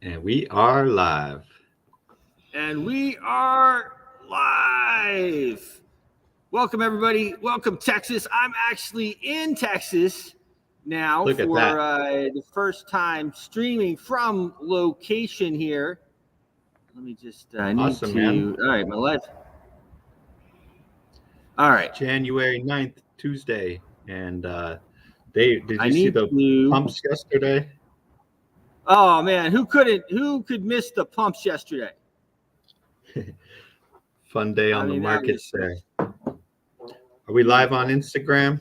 And we are live. And we are live. Welcome, everybody. Welcome, Texas. I'm actually in Texas now Look at for that. the first time streaming from location here. Let me just, I need Awesome, man. to, all right, my life. All right. January 9th, Tuesday. And did I you see need the to, pumps yesterday? oh man, who could miss the pumps yesterday? Fun day I on the mean, that markets was there. Are we live on beautiful. Instagram?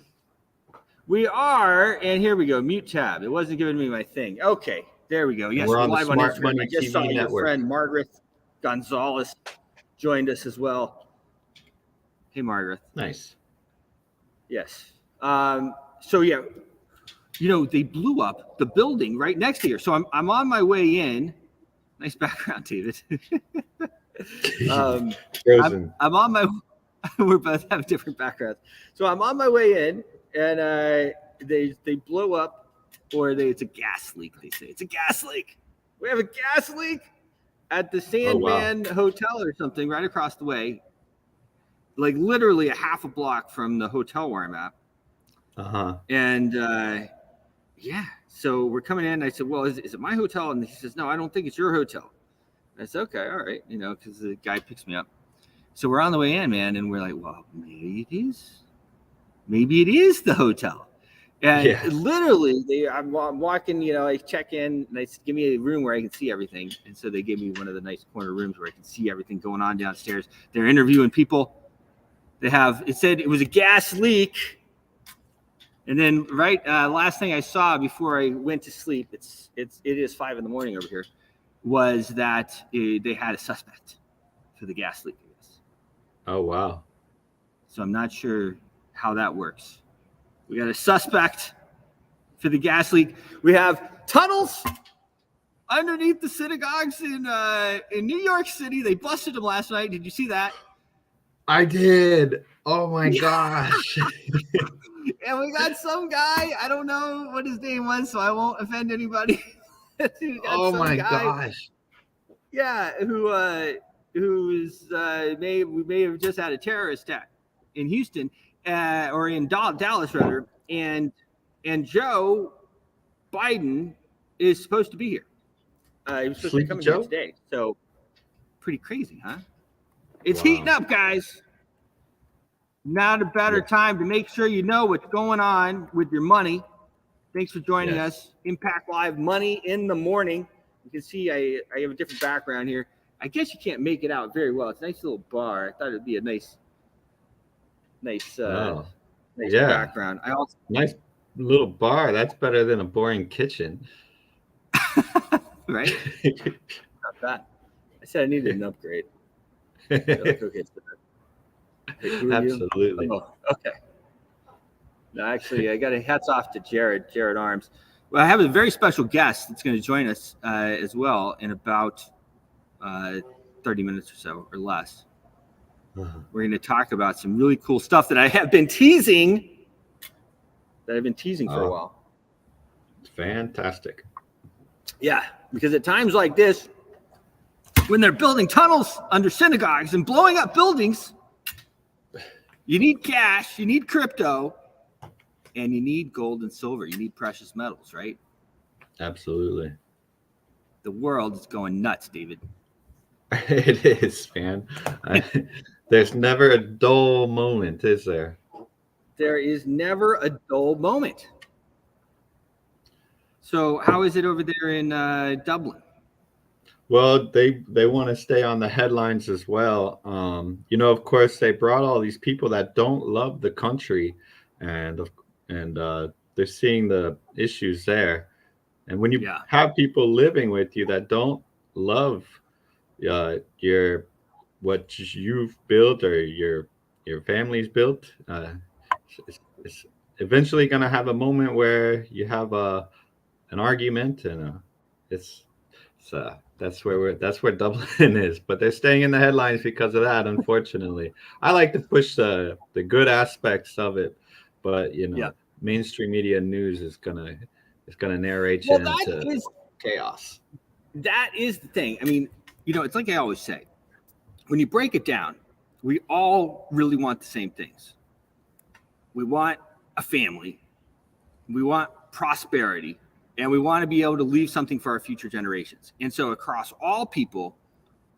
We are, and here we go. Mute tab. It wasn't giving me my thing. Okay, there we go. And Yes, we're we're on the live on Smart Instagram. I Money just saw TV your network. friend Margaret Gonzalez joined us as well. Hey, Margaret. Nice. Yes. So yeah, they blew up the building right next to here. So I'm on my way in. Nice background, David. I'm Frozen. I'm on my. We're both have different backgrounds. So I'm on my way in, and they blow up, or it's a gas leak. They say it's a gas leak. We have a gas leak at the Oh, wow. Sandman Hotel or something right across the way, like literally a half a block from the hotel where I'm at. Uh-huh. And yeah, so we're coming in. I said, well, is it my hotel? And he says, no, I don't think it's your hotel. I said, okay, all right, because the guy picks me up. So we're on the way in, man, and we're like, well, maybe it is. Maybe it is the hotel. And Yeah. literally, I'm walking, I check in, and they give me a room where I can see everything. And so they gave me one of the nice corner rooms where I can see everything going on downstairs. They're interviewing people. It said it was a gas leak. And then last thing I saw before I went to sleep, it is 5 a.m. over here, was that they had a suspect for the gas leak. I guess. Oh, wow. So I'm not sure how that works. We got a suspect for the gas leak. We have tunnels underneath the synagogues in New York City. They busted them last night. Did you see that? I did. Oh, my gosh. And we got some guy. I don't know what his name was, so I won't offend anybody. Oh, my gosh. Yeah, who's we may have just had a terrorist attack in Houston, or in Dallas rather, and Joe Biden is supposed to be here. He was supposed to be Sleepy coming here Joe? today. So pretty crazy, huh? It's Wow. heating up, guys. Not a better time to make sure you know what's going on with your money. Thanks for joining us. Impact Live Money in the Morning. You can see I have a different background here. I guess you can't make it out very well. It's a nice little bar. I thought it'd be a nice background. I also Nice little bar. That's better than a boring kitchen. right? Not that. I said I needed an upgrade. Like, okay, who are you? Absolutely. Oh, okay. No, actually, I got a hats off to Jared Arms. Well, I have a very special guest that's going to join us as well in about 30 minutes or so or less. Uh-huh. We're going to talk about some really cool stuff that I have been teasing. For a while. It's fantastic. Yeah, because at times like this, when they're building tunnels under synagogues and blowing up buildings, you need cash, you need crypto, and you need gold and silver. You need precious metals, right? Absolutely. The world is going nuts, David. It is, man. There's never a dull moment, is there? There is never a dull moment. So how is it over there in Dublin? Well, they want to stay on the headlines as well. Of course, they brought all these people that don't love the country, and they're seeing the issues there. And when you have people living with you that don't love what you've built or your family's built, it's eventually going to have a moment where you have an argument, and that's where Dublin is. But they're staying in the headlines because of that, unfortunately. I like to push the good aspects of it, but mainstream media news is gonna narrate you into chaos. that is the thing. I mean, it's like I always say, when you break it down, we all really want the same things. We want a family, we want prosperity, and we want to be able to leave something for our future generations. And so across all people,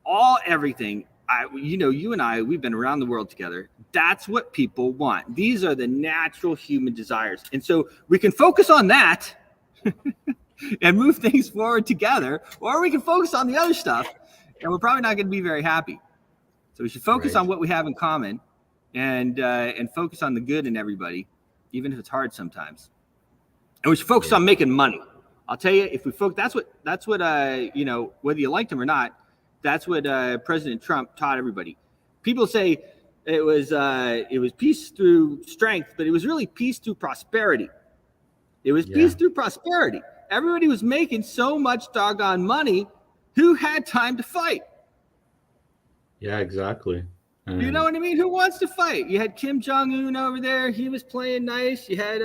all everything, you and I, we've been around the world together. That's what people want. These are the natural human desires. And so we can focus on that and move things forward together, or we can focus on the other stuff, and we're probably not going to be very happy. So we should focus on what we have in common, and focus on the good in everybody, even if it's hard sometimes. And we should focus on making money. I'll tell you, if we focus, that's what whether you liked him or not, that's what President Trump taught everybody. People say it was peace through strength, but it was really peace through prosperity. It was peace through prosperity. Everybody was making so much doggone money. Who had time to fight? Yeah, exactly. You know what I mean? Who wants to fight? You had Kim Jong-un over there. He was playing nice. You had,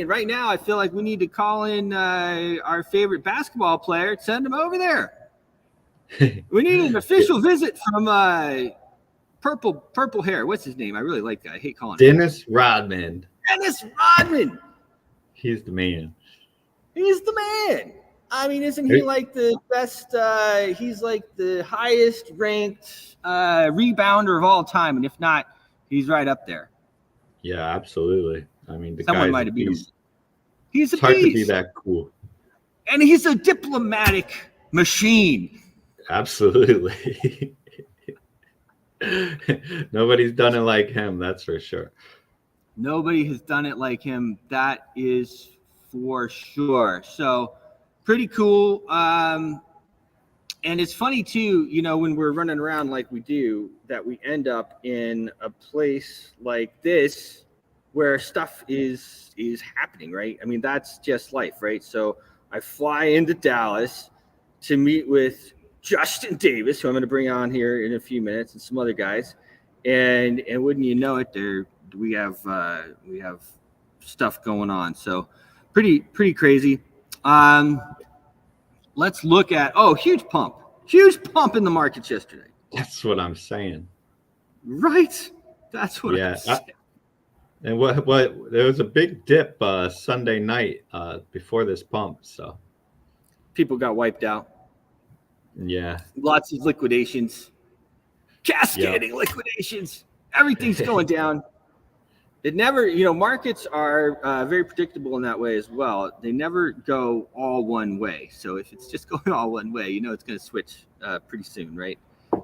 right now I feel like we need to call in our favorite basketball player, send him over there. We need an official visit from purple hair. What's his name? I really like that. I hate calling him Dennis Rodman. Dennis Rodman. He's the man. He's the man. I mean, isn't he like the best? He's like the highest ranked rebounder of all time, and if not, he's right up there. Yeah, absolutely. I mean, someone might have beat him. He's a it's hard beast. To be that cool, and he's a diplomatic machine. Absolutely. Nobody's done it like him, that's for sure. Nobody has done it like him. That is for sure. So pretty cool. And it's funny too, when we're running around like we do, that we end up in a place like this where stuff is happening, right? I mean, that's just life, right? So I fly into Dallas to meet with Justin Davis, who I'm going to bring on here in a few minutes, and some other guys. And wouldn't you know it, we have stuff going on. So pretty crazy. Let's look at huge pump in the markets yesterday. That's what I'm saying. Right? That's what I'm saying. And what there was a big dip Sunday night before this pump, so people got wiped out. Yeah. Lots of liquidations, cascading liquidations. Everything's going down. It never, markets are very predictable in that way as well. They never go all one way. So if it's just going all one way, it's going to switch pretty soon, right?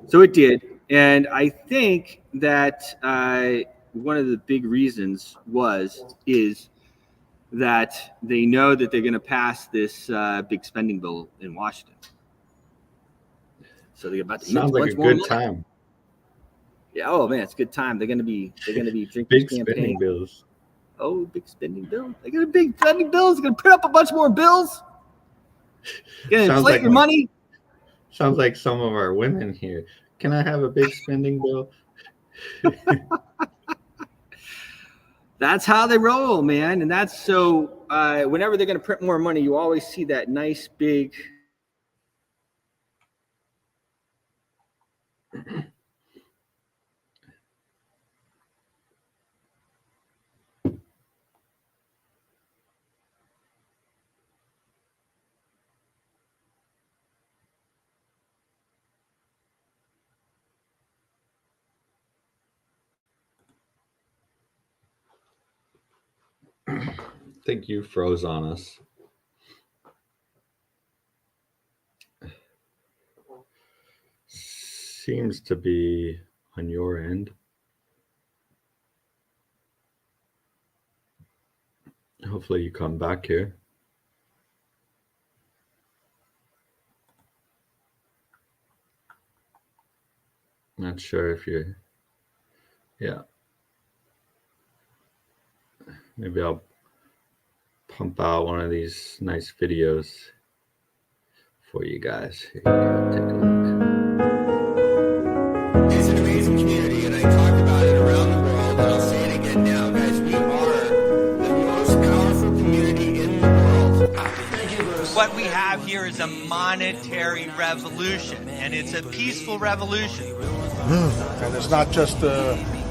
So it did. And I think that one of the big reasons is that they know that they're going to pass this big spending bill in Washington. So they're about to sounds like a good time. Yeah. Oh man, it's a good time. They're gonna be drinking big champagne. Spending bills. Oh, big spending bill. They got a big spending bills. They're gonna print up a bunch more bills. Gonna inflate your money. Sounds like some of our women here. Can I have a big spending bill? That's how they roll, man. And that's so. Whenever they're gonna print more money, you always see that nice big. I think you froze on us. Seems to be on your end. Hopefully you come back here. Not sure if you're, yeah. Maybe I'll pump out one of these nice videos for you guys. Here you go, take a look. It's an amazing community, and I talk about it around the world, and I'll say it again now, guys. We are the most powerful community in the world. Thank you, Bruce. What we have here is a monetary revolution, and it's a peaceful revolution. And it's not just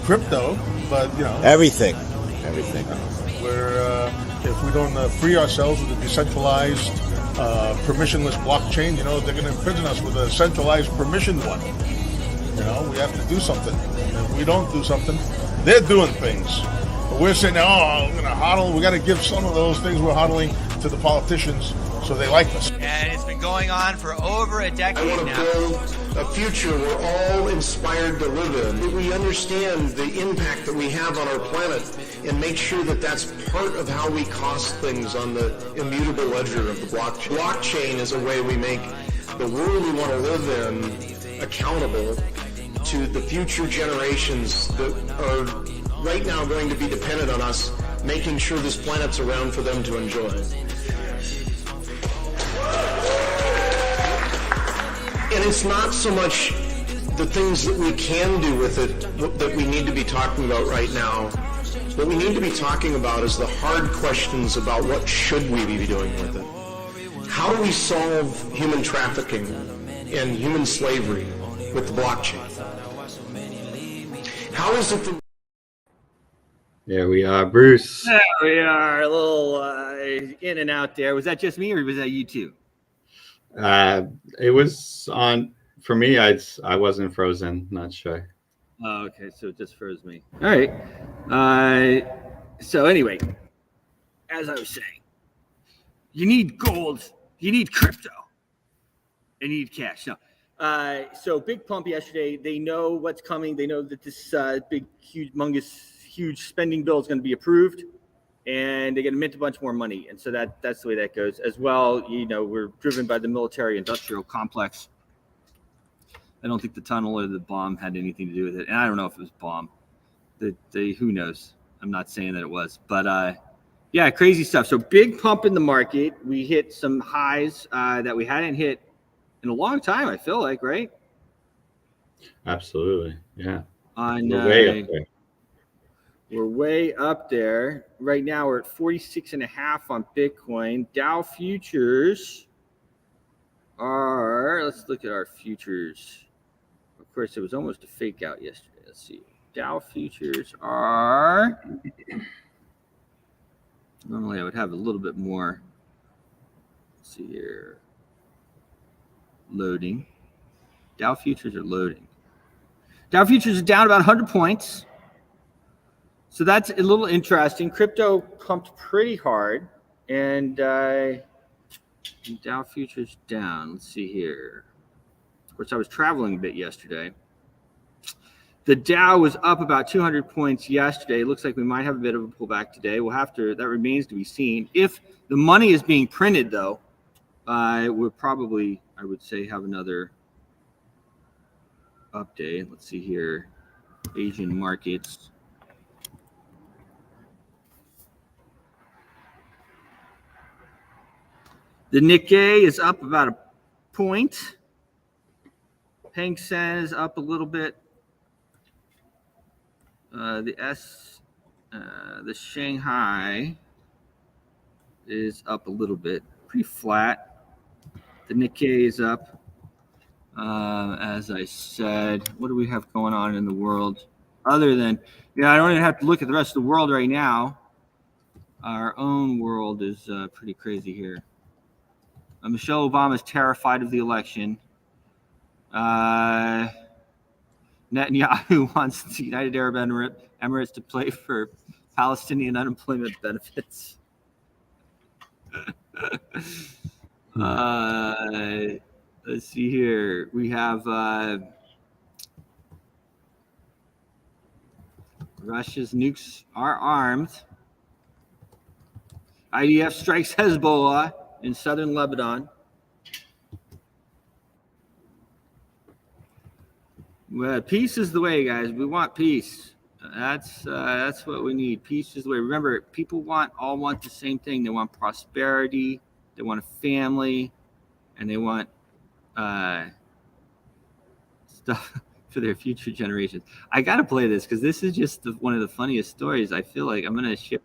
crypto, but Everything. where if we don't free ourselves with a decentralized, permissionless blockchain, they're going to imprison us with a centralized, permissioned one. We have to do something. And if we don't do something, they're doing things. But we're saying, I'm going to hodl. We got to give some of those things we're hodling to the politicians so they like us. And it's been going on for over a I decade want to now. build a future we're all inspired to live in. That we understand the impact that we have on our planet and make sure that that's part of how we cost things on the immutable ledger of the blockchain. Blockchain is a way we make the world we want to live in accountable to the future generations that are right now going to be dependent on us making sure this planet's around for them to enjoy. And it's not so much the things that we can do with it that we need to be talking about right now. What we need to be talking about is the hard questions about what should we be doing with it. How do we solve human trafficking and human slavery with the blockchain? How is it that There we are, Bruce. There we are, a little in and out there. Was that just me, or was that you too? It was on for me. I wasn't frozen. Not sure. Oh, okay, so it just froze me. All right. So anyway, as I was saying, you need gold, you need crypto, and you need cash. No. So big pump yesterday. They know what's coming. They know that this big, huge spending bill is going to be approved, and they're going to mint a bunch more money. And so that's the way that goes. As well, we're driven by the military-industrial complex. I don't think the tunnel or the bomb had anything to do with it, and I don't know if it was bomb. Who knows? I'm not saying that it was, but yeah, crazy stuff. So big pump in the market. We hit some highs that we hadn't hit in a long time. I feel like, right? Absolutely. Yeah. We're way up there. We're way up there. Right now, we're at 46.5 on Bitcoin. Dow futures are, let's look at our futures. Of course, it was almost a fake out yesterday. Let's see. Dow futures are, normally I would have a little bit more. Let's see here. Loading. Dow futures are loading. Dow futures are down about 100 points. So that's a little interesting. Crypto pumped pretty hard, and Dow futures down. Let's see here. Of course, I was traveling a bit yesterday. The Dow was up about 200 points yesterday. It looks like we might have a bit of a pullback today. That remains to be seen. If the money is being printed, though, we'll probably, I would say, have another update. Let's see here. Asian markets. The Nikkei is up about a point. Hang Seng is up a little bit. The Shanghai is up a little bit, pretty flat. The Nikkei is up. As I said, what do we have going on in the world? Other than, I don't even have to look at the rest of the world right now. Our own world is pretty crazy here. Michelle Obama is terrified of the election. Netanyahu wants the United Arab Emirates to pay for Palestinian unemployment benefits. Let's see here. We have Russia's nukes are armed. IDF strikes Hezbollah in southern Lebanon. Well, peace is the way, guys. We want peace. That's what we need. Peace is the way. Remember, people all want the same thing. They want prosperity. They want a family, and they want stuff for their future generations. I got to play this because this is just one of the funniest stories. I feel like I'm going to ship.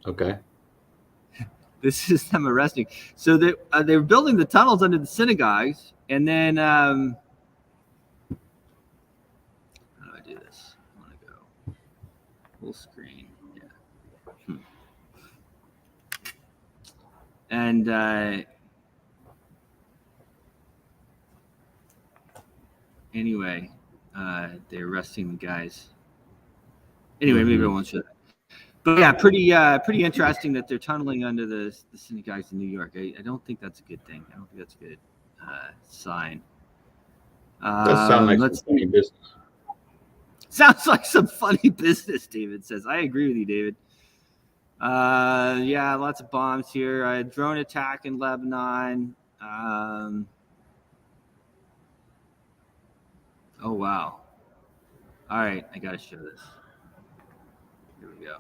Okay. This is them arresting. So they're building the tunnels under the synagogues, and then how do I do this? I want to go full screen. Yeah. And anyway, they're arresting the guys. Anyway, maybe I won't show that. But yeah, pretty interesting that they're tunneling under the synagogues in New York. I don't think that's a good thing. I don't think that's a good sign. Does sound like some funny business. Sounds like some funny business, David says. I agree with you, David. Yeah, lots of bombs here. A drone attack in Lebanon. Oh, wow. All right, I got to show this. Here we go.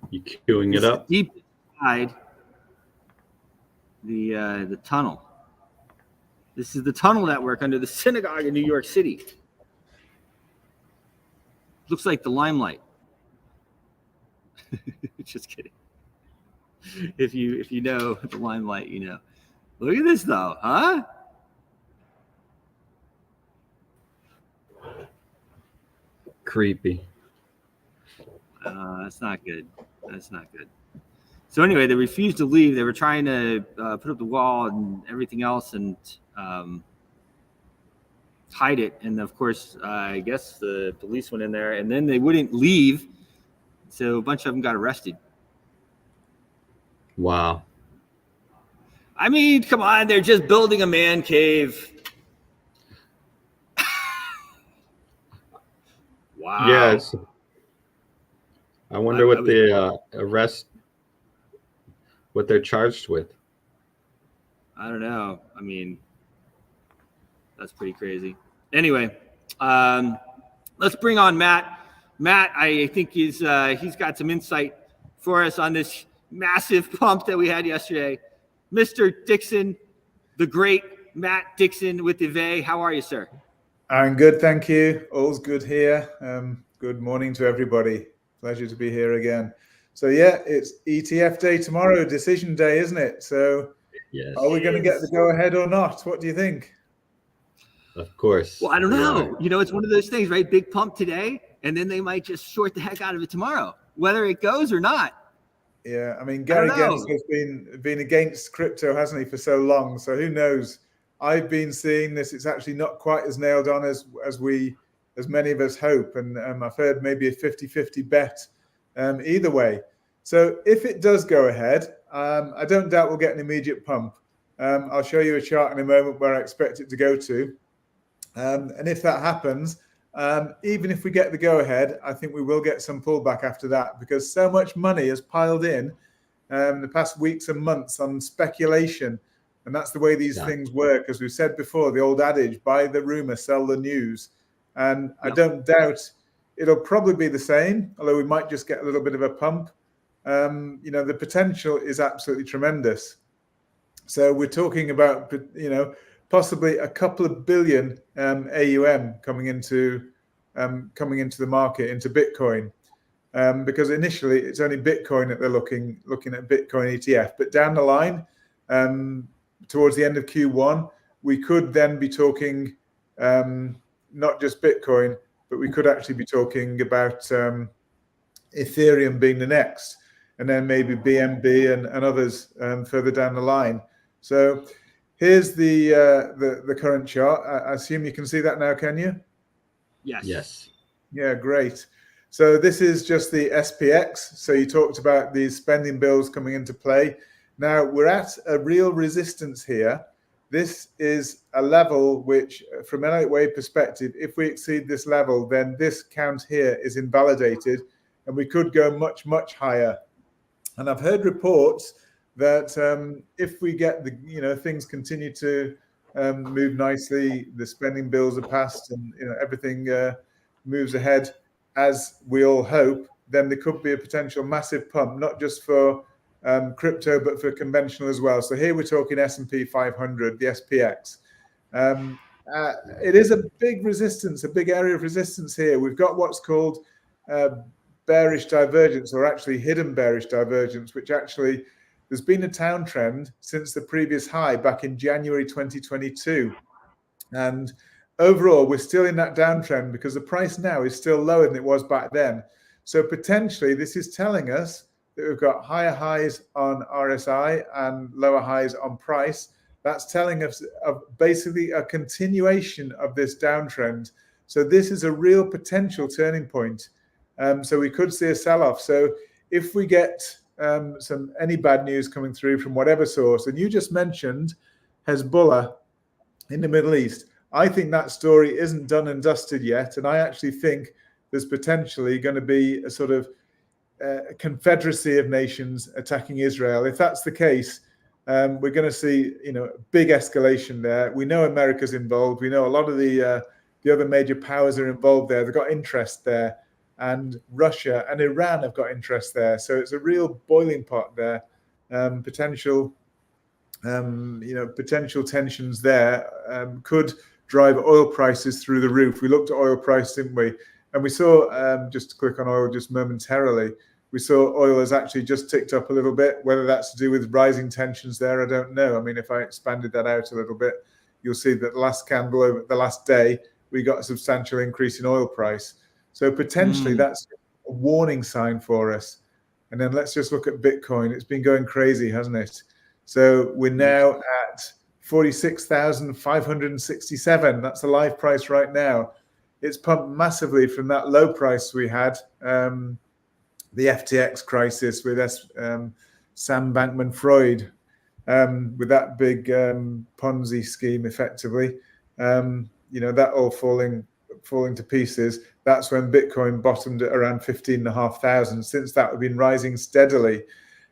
You queuing it up? Deep inside the tunnel. This is the tunnel network under the synagogue in New York City. Looks like the Limelight. Just kidding. If you know the Limelight, you know. Look at this though, huh? Creepy. That's not good. That's not good. So anyway, they refused to leave. They were trying to put up the wall and everything else and hide it. And of course, I guess the police went in there and then they wouldn't leave. So a bunch of them got arrested. Wow. I mean, come on. They're just building a man cave. Wow. Yes. I wonder what the what they're charged with. I don't know. I mean, that's pretty crazy. Anyway, let's bring on Matt. Matt, I think he's got some insight for us on this massive pump that we had yesterday. Mr. Dixon, the great Matt Dixon with Eve. How are you, sir? I'm good, thank you. All's good here. Good morning to everybody. Pleasure to be here again. So yeah, it's ETF day tomorrow, decision day, isn't it? So yes. Are we going to get the go ahead or not? What do you think? Of course. Well, I don't know. You know, it's one of those things, right? Big pump today, and then they might just short the heck out of it tomorrow, whether it goes or not. Yeah, I mean, Gary Gensler has been against crypto, hasn't he, for so long? So who knows? I've been seeing this. It's actually not quite as nailed on as many of us hope. And I've heard maybe a 50-50 bet either way. So if it does go ahead, I don't doubt we'll get an immediate pump. I'll show you a chart in a moment where I expect it to go to. And if that happens, even if we get the go ahead, I think we will get some pullback after that because so much money has piled in the past weeks and months on speculation. And that's the way these things work. As we've said before, the old adage, buy the rumor, sell the news. And I don't doubt it'll probably be the same, although we might just get a little bit of a pump. You know, the potential is absolutely tremendous. So we're talking about, you know, possibly a couple of billion AUM coming into the market, into Bitcoin. Because initially it's only Bitcoin that they're looking at Bitcoin ETF. But down the line, towards the end of Q1, we could then be talking not just Bitcoin, but we could actually be talking about Ethereum being the next, and then maybe BNB and others further down the line. So here's the current chart. I assume you can see that now, can you? Yes. Yes. Yeah, great. So this is just the SPX. So you talked about these spending bills coming into play. Now we're at a real resistance here. This is a level which, from an 8-way perspective, if we exceed this level, then this count here is invalidated, and we could go much, much higher. And I've heard reports that if we get things continue to move nicely, the spending bills are passed, and everything moves ahead as we all hope, then there could be a potential massive pump, not just for crypto, but for conventional as well. So here we're talking S&P 500, the SPX. it is a big resistance, a big area of resistance here. We've got what's called bearish divergence, or actually hidden bearish divergence, which actually there's been a downtrend since the previous high back in January 2022. And overall, we're still in that downtrend because the price now is still lower than it was back then. So potentially this is telling us that we've got higher highs on RSI and lower highs on price. That's telling us of basically a continuation of this downtrend. So this is a real potential turning point. So we could see a sell-off. So if we get any bad news coming through from whatever source, and you just mentioned Hezbollah in the Middle East, I think that story isn't done and dusted yet. And I actually think there's potentially going to be a sort of confederacy of nations attacking Israel. If that's the case, we're going to see, big escalation there. We know America's involved. We know a lot of the other major powers are involved there. They've got interest there, and Russia and Iran have got interest there. So it's a real boiling pot there. Potential tensions there could drive oil prices through the roof. We looked at oil price, didn't we? And we saw, just to click on oil just momentarily, we saw oil has actually just ticked up a little bit. Whether that's to do with rising tensions there, I don't know. I mean, if I expanded that out a little bit, you'll see that the last candle over the last day, we got a substantial increase in oil price. So potentially that's a warning sign for us. And then let's just look at Bitcoin. It's been going crazy, hasn't it? So we're now at 46,567. That's the live price right now. It's pumped massively from that low price we had, the FTX crisis with Sam Bankman-Fried, with that big Ponzi scheme, effectively. That all falling to pieces. That's when Bitcoin bottomed at around 15,500. Since that, we've been rising steadily.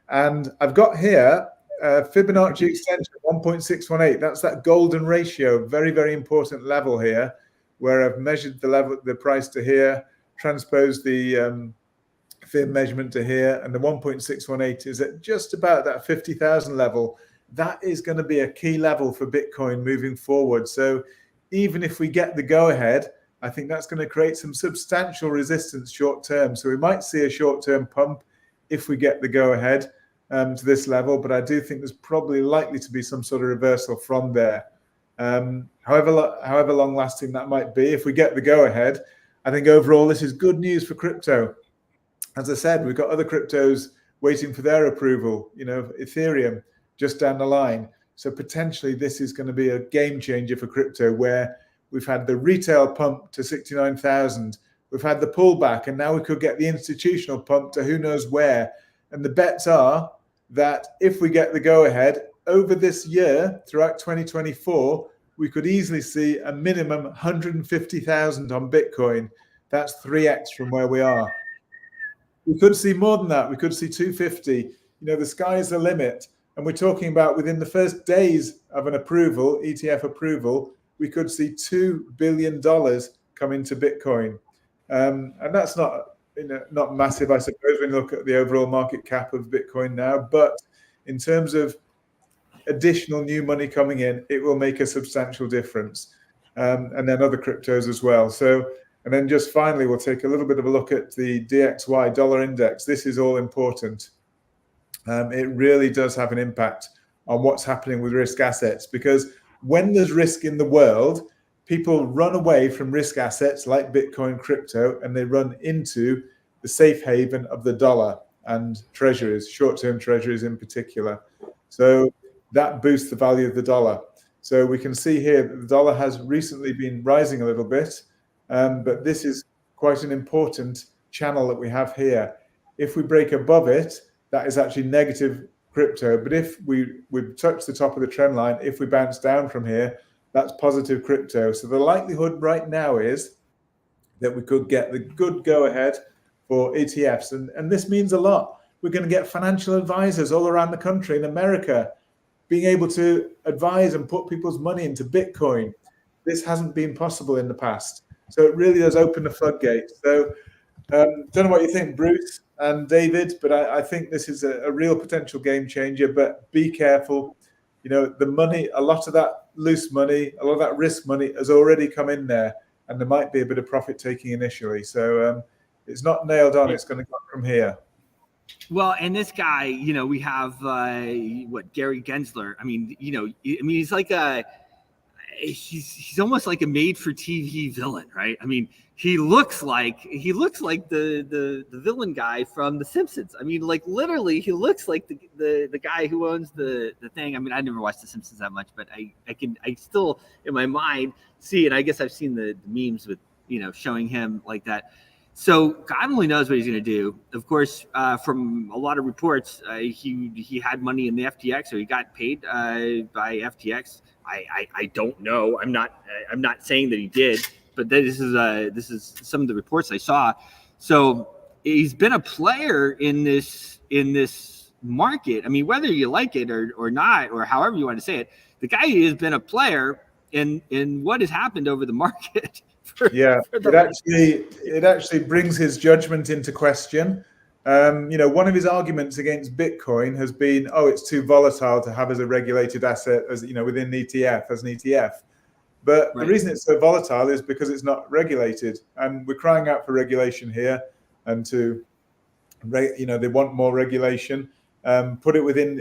And I've got here Fibonacci extension 1.618. That's that golden ratio, very, very important level here, where I've measured the price to here, transposed the Fib measurement to here, and the 1.618 is at just about that 50,000 level. That is going to be a key level for Bitcoin moving forward. So even if we get the go-ahead, I think that's going to create some substantial resistance short term. So we might see a short-term pump if we get the go-ahead to this level, but I do think there's probably likely to be some sort of reversal from there. However long-lasting that might be, if we get the go-ahead, I think overall this is good news for crypto. As I said, we've got other cryptos waiting for their approval, Ethereum just down the line. So potentially this is going to be a game changer for crypto, where we've had the retail pump to 69,000. We've had the pullback, and now we could get the institutional pump to who knows where. And the bets are that if we get the go-ahead over this year, throughout 2024, we could easily see a minimum 150,000 on Bitcoin. That's 3x from where we are. We could see more than that. We could see 250. The sky is the limit. And we're talking about within the first days of an approval, ETF approval, we could see $2 billion come into Bitcoin. And that's not massive, I suppose, when you look at the overall market cap of Bitcoin now. But in terms of additional new money coming in, it will make a substantial difference. And then other cryptos as well. And then just finally, we'll take a little bit of a look at the DXY dollar index. This is all important. It really does have an impact on what's happening with risk assets, because when there's risk in the world, people run away from risk assets like Bitcoin, crypto, and they run into the safe haven of the dollar and treasuries, short-term treasuries in particular. So that boosts the value of the dollar. So we can see here that the dollar has recently been rising a little bit, but this is quite an important channel that we have here. If we break above it, that is actually negative crypto. But if we touch the top of the trend line, if we bounce down from here, that's positive crypto. So the likelihood right now is that we could get the good go-ahead for ETFs. And this means a lot. We're going to get financial advisors all around the country in America being able to advise and put people's money into Bitcoin. This hasn't been possible in the past. So it really does open the floodgates. So don't know what you think, Bruce and David, but I think this is a real potential game changer. But be careful. the money, a lot of that loose money, a lot of that risk money has already come in there, and there might be a bit of profit taking initially. So it's not nailed on. It's going to come from here. Well, and this guy, we have Gary Gensler. I mean, he's like he's almost like a made-for-TV villain, right? I mean, he looks like the villain guy from The Simpsons. I mean, like literally, he looks like the guy who owns the thing. I mean, I never watched The Simpsons that much, but I still in my mind see, and I guess I've seen the memes with showing him like that. So God only knows what he's going to do. Of course, from a lot of reports, he had money in the FTX, or he got paid by FTX. I don't know. I'm not saying that he did, but this is some of the reports I saw. So he's been a player in this market. I mean, whether you like it or not, or however you want to say it, the guy has been a player in what has happened over the market. It actually brings his judgment into question. One of his arguments against Bitcoin has been, it's too volatile to have as a regulated asset, as within an ETF. But the reason it's so volatile is because it's not regulated, and we're crying out for regulation here, and they want more regulation. Put it within,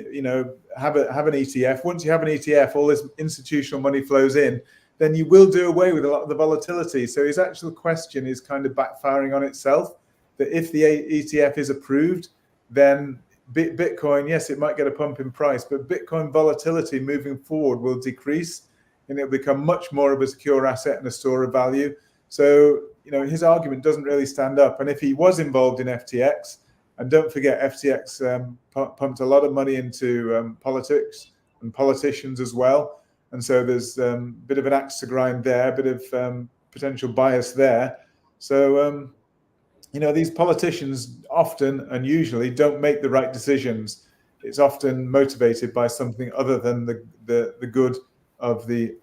have an ETF. Once you have an ETF, all this institutional money flows in. Then you will do away with a lot of the volatility. So his actual question is kind of backfiring on itself, that if the ETF is approved, then Bitcoin, yes, it might get a pump in price, but Bitcoin volatility moving forward will decrease, and it'll become much more of a secure asset and a store of value. So, his argument doesn't really stand up. And if he was involved in FTX, and don't forget, FTX pumped a lot of money into politics and politicians as well. And so there's a bit of an axe to grind there, a bit of potential bias there. So, these politicians often and usually don't make the right decisions. It's often motivated by something other than the good of the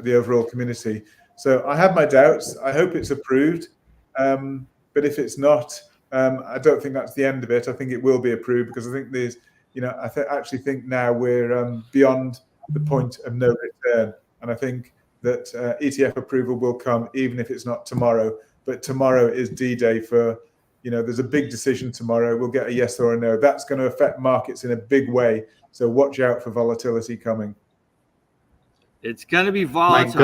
overall community. So I have my doubts. I hope it's approved. But if it's not, I don't think that's the end of it. I think it will be approved, because I think there's, actually think now we're beyond the point of no return, and I think that ETF approval will come, even if it's not tomorrow. But tomorrow is D-Day for, there's a big decision tomorrow. We'll get a yes or a no. That's going to affect markets in a big way. So watch out for volatility coming. It's going to be volatile.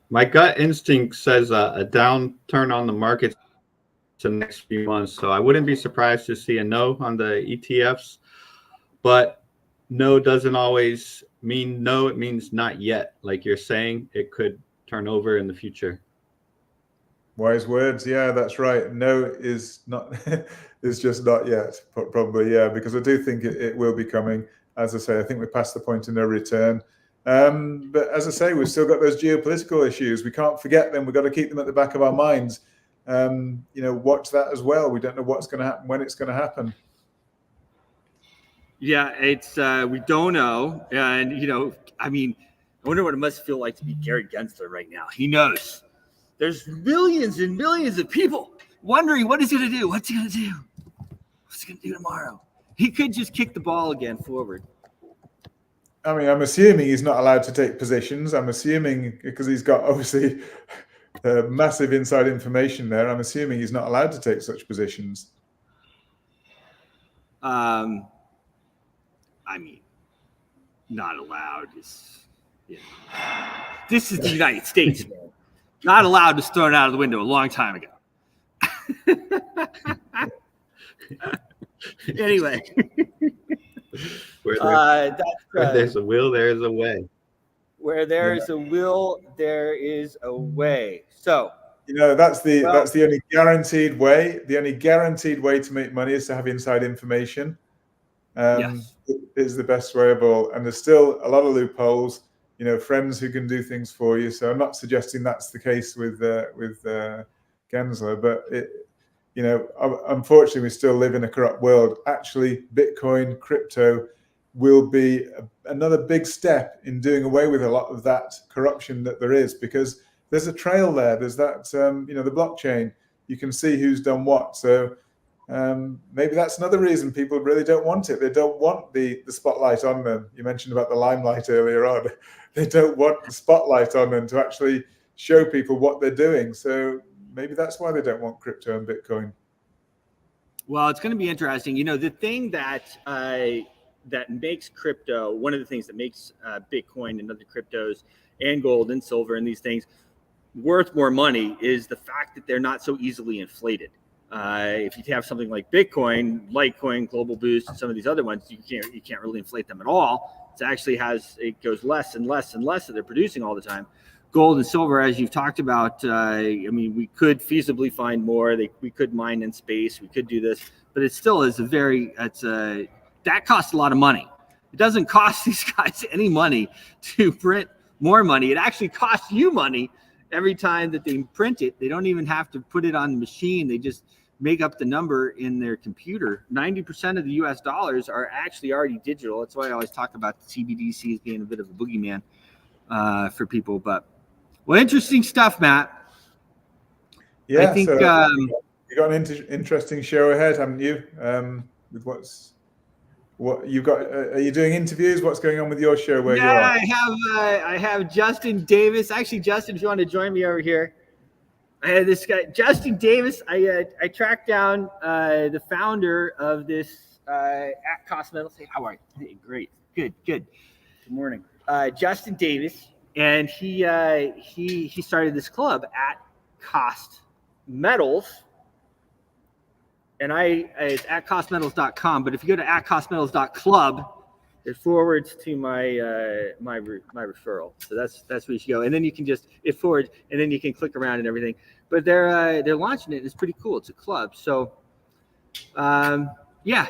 My gut instinct says a downturn on the markets in the next few months. So I wouldn't be surprised to see a no on the ETFs. But no doesn't always mean no. It means not yet. Like you're saying, it could turn over in the future. Wise words. Yeah, that's right. No is not is just not yet. Probably, yeah, because I do think it will be coming. As I say, I think we're past the point of no return. But as I say, we've still got those geopolitical issues. We can't forget them. We've got to keep them at the back of our minds. Watch that as well. We don't know what's going to happen, when it's going to happen. Yeah, it's we don't know, and I wonder what it must feel like to be Gary Gensler right now. He knows there's millions and millions of people wondering what he's going to do. What's he going to do? What's he going to do tomorrow? He could just kick the ball again forward. I mean, I'm assuming he's not allowed to take positions. I'm assuming, because he's got obviously massive inside information there, I'm assuming he's not allowed to take such positions. Not allowed is, this is the United States, man. Not allowed was thrown out of the window a long time ago. Anyway. Where there's a will, there's a way. Where there is a will, there is a way. So, that's the only guaranteed way. The only guaranteed way to make money is to have inside information. Yes. It is the best way of all, and there's still a lot of loopholes. Friends who can do things for you. So I'm not suggesting that's the case with Gensler, but unfortunately, we still live in a corrupt world. Actually, Bitcoin, crypto, will be another big step in doing away with a lot of that corruption that there is, because there's a trail there. There's that, the blockchain. You can see who's done what. So maybe that's another reason people really don't want it. They don't want the spotlight on them. You mentioned about the limelight earlier on. They don't want the spotlight on them to actually show people what they're doing. So maybe that's why they don't want crypto and Bitcoin. Well, it's going to be interesting. The thing that makes crypto, one of the things that makes Bitcoin and other cryptos and gold and silver and these things worth more money is the fact that they're not so easily inflated. If you have something like Bitcoin, Litecoin, Global Boost, and some of these other ones, you can't really inflate them at all. It goes less and less and less that they're producing all the time. Gold and silver, as you've talked about, we could feasibly find more. We could mine in space. We could do this, but it still is that costs a lot of money. It doesn't cost these guys any money to print more money. It actually costs you money every time that they print it. They don't even have to put it on the machine. They just make up the number in their computer. 90% of the US dollars are actually already digital. That's why I always talk about the CBDC as being a bit of a boogeyman for people. But well, interesting stuff, Matt. Yeah, I think you got an interesting show ahead, haven't you? With what you've got? Are you doing interviews? What's going on with your show? Where you are? I have Justin Davis. Actually, Justin, if you want to join me over here, I had this guy, Justin Davis. I tracked down the founder of this at Cost Metals. Hey, how are you? Hey, great, good. Good morning, Justin Davis. And he started this club at Cost Metals, and it's at costmetals.com. But if you go to @costmetals.club, it forwards to my my referral. So that's where you should go. And then you can it forwards, and then you can click around and everything. But they're launching it. It's pretty cool. It's a club. So yeah.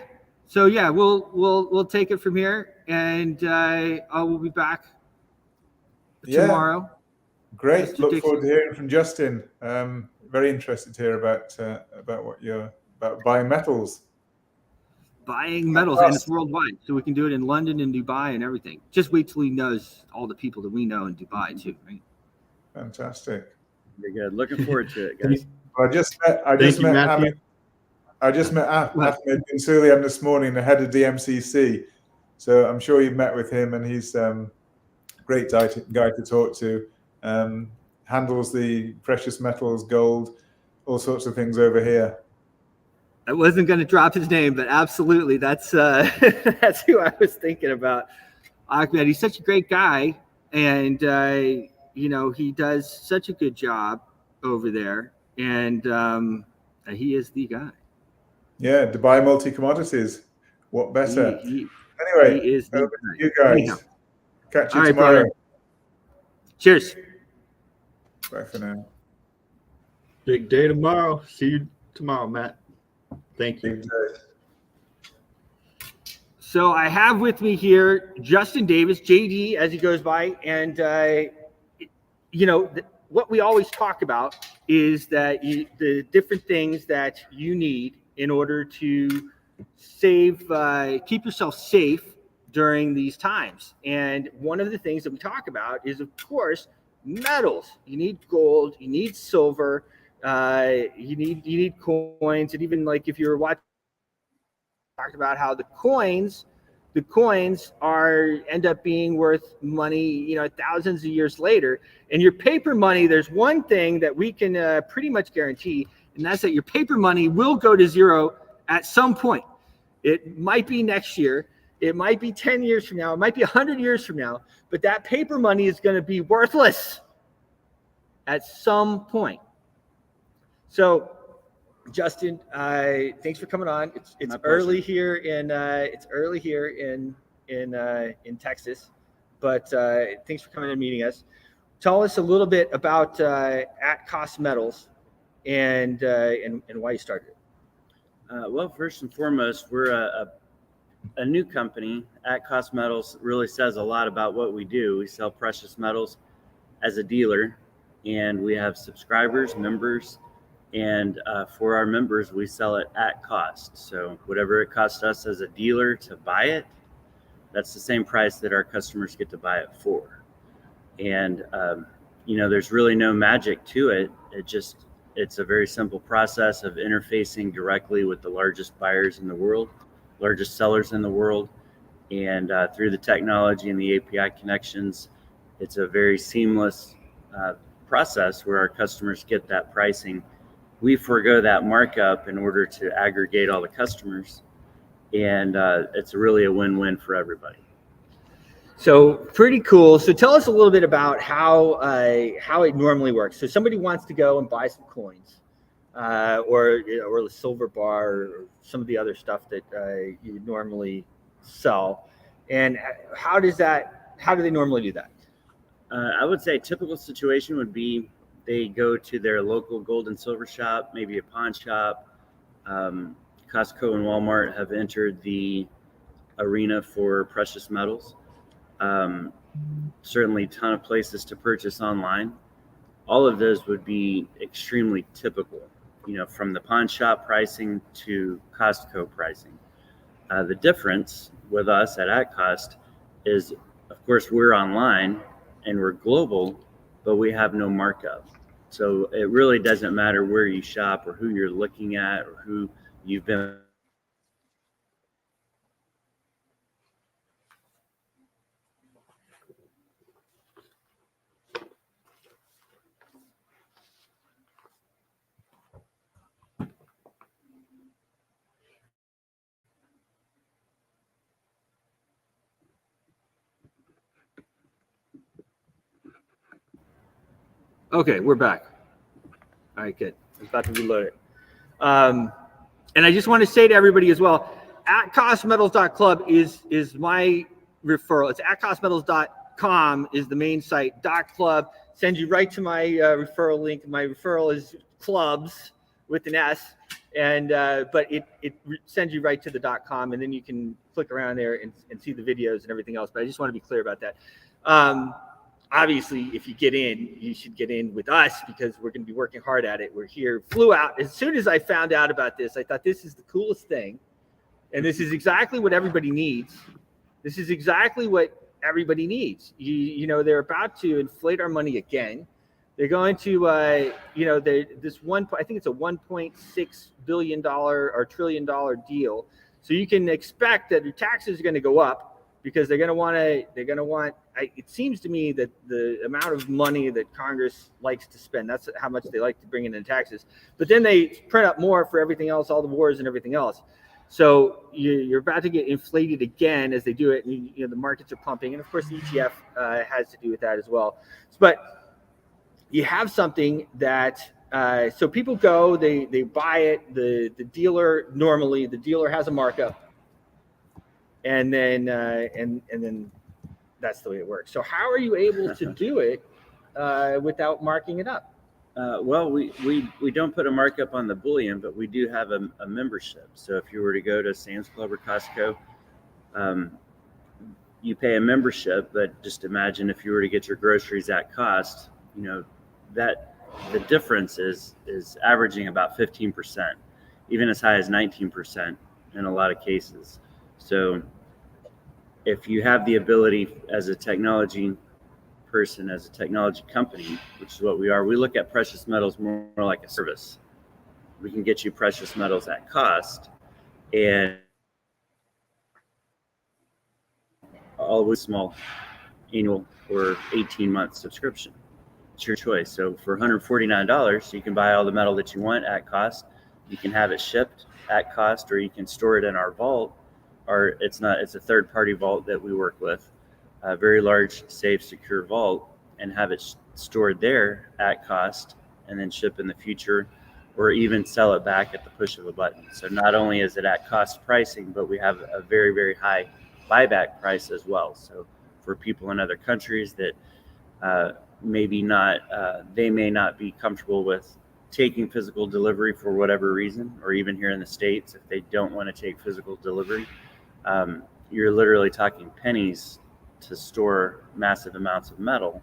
So yeah, we'll take it from here, and we'll be back tomorrow. Great. Look forward to hearing from Justin. Very interested to hear about what you're about buying metals. Buying metals, and it's worldwide, so we can do it in London and Dubai and everything. Just wait till he knows all the people that we know in Dubai too, right? Fantastic. Very good. Looking forward to it, guys. I just met Ahmed bin Suleim this morning, the head of DMCC. So I'm sure you've met with him, and he's great guy to talk to. Handles the precious metals, gold, all sorts of things over here. I wasn't going to drop his name, but absolutely, that's that's who I was thinking about. Ahmed, he's such a great guy, and he does such a good job over there, and he is the guy. Yeah, Dubai Multi Commodities. What better? Anyway, he is over to you guys. Anyhow. Catch you all tomorrow. Right, cheers. Bye for now. Big day tomorrow. See you tomorrow, Matt. Thank you. So I have with me here Justin Davis, JD, as he goes by, and what we always talk about is that the different things that you need in order to keep yourself safe during these times. And one of the things that we talk about is, of course, metals. You need gold, you need silver, you need coins, and even like if you're watching, talked about how the coins end up being worth money, thousands of years later. And your paper money, there's one thing that we can pretty much guarantee, and that's that your paper money will go to zero at some point. It might be next year, it might be 10 years from now, it might be 100 years from now, but that paper money is going to be worthless at some point. So, Justin, thanks for coming on. It's early here in Texas, but thanks for coming and meeting us. Tell us a little bit about at Cost Metals and why you started it. Well, first and foremost, we're a new company. At Cost Metals really says a lot about what we do. We sell precious metals as a dealer, and we have subscribers, members, and for our members, we sell it at cost. So whatever it costs us as a dealer to buy it, that's the same price that our customers get to buy it for. And, there's really no magic to it. It just, it's a very simple process of interfacing directly with the largest buyers in the world, largest sellers in the world. And through the technology and the API connections, it's a very seamless process where our customers get that pricing. We forego that markup in order to aggregate all the customers. And it's really a win-win for everybody. So pretty cool. So tell us a little bit about how it normally works. So somebody wants to go and buy some coins, or the silver bar, or some of the other stuff that you normally sell. And how do they normally do that? I would say a typical situation would be they go to their local gold and silver shop, maybe a pawn shop. Costco and Walmart have entered the arena for precious metals. Certainly a ton of places to purchase online. All of those would be extremely typical, from the pawn shop pricing to Costco pricing. The difference with us at Cost is, of course, we're online and we're global, but we have no markup. So it really doesn't matter where you shop or who you're looking at or who you've been. Okay, we're back. All right, good. I was about to reload it. And I just want to say to everybody as well, @costmetals.club is my referral. It's @costmetals.com is the main site. .club sends you right to my referral link. My referral is clubs with an S, and but it sends you right to the .com, and then you can click around there and see the videos and everything else. But I just want to be clear about that. Obviously, if you get in, you should get in with us because we're going to be working hard at it. We're here, flew out. As soon as I found out about this, I thought this is the coolest thing. And this is exactly what everybody needs. This is exactly what everybody needs. They're about to inflate our money again. They're going to, I think it's a $1.6 billion or $1 trillion deal. So you can expect that your taxes are going to go up, because they're going to want, it seems to me that the amount of money that Congress likes to spend, that's how much they like to bring in taxes. But then they print up more for everything else, all the wars and everything else. So you're about to get inflated again as they do it. And, the markets are pumping. And of course, the ETF has to do with that as well. But you have something that, so people go, they buy it. The dealer has a markup. And then that's the way it works. So how are you able to do it without marking it up? Well, we don't put a markup on the bullion, but we do have a membership. So if you were to go to Sam's Club or Costco, you pay a membership. But just imagine if you were to get your groceries at cost, that the difference is averaging about 15%, even as high as 19% in a lot of cases. So if you have the ability as a technology person, as a technology company, which is what we are, we look at precious metals more like a service. We can get you precious metals at cost, and always small annual or 18-month subscription. It's your choice. So for $149, you can buy all the metal that you want at cost. You can have it shipped at cost, or you can store it in our vault. Or it's a third-party vault that we work with, a very large, safe, secure vault, and have it stored there at cost, and then ship in the future, or even sell it back at the push of a button. So not only is it at cost pricing, but we have a very, very high buyback price as well. So for people in other countries that they may not be comfortable with taking physical delivery for whatever reason, or even here in the States, if they don't want to take physical delivery, you're literally talking pennies to store massive amounts of metal.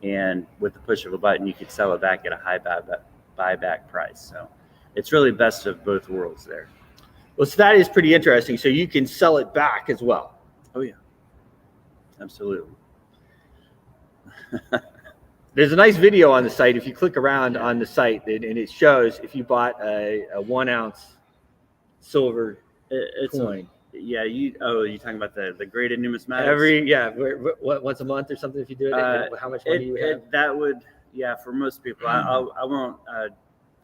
And with the push of a button, you could sell it back at a high buyback price. So it's really best of both worlds there. Well, so that is pretty interesting. So you can sell it back as well. Oh, yeah. Absolutely. There's a nice video on the site. If you click around on the site, and it shows if you bought a 1 ounce silver coin. You're talking about the graded numismatics? Once a month or something if you do it. How much money you have? That would, for most people. I won't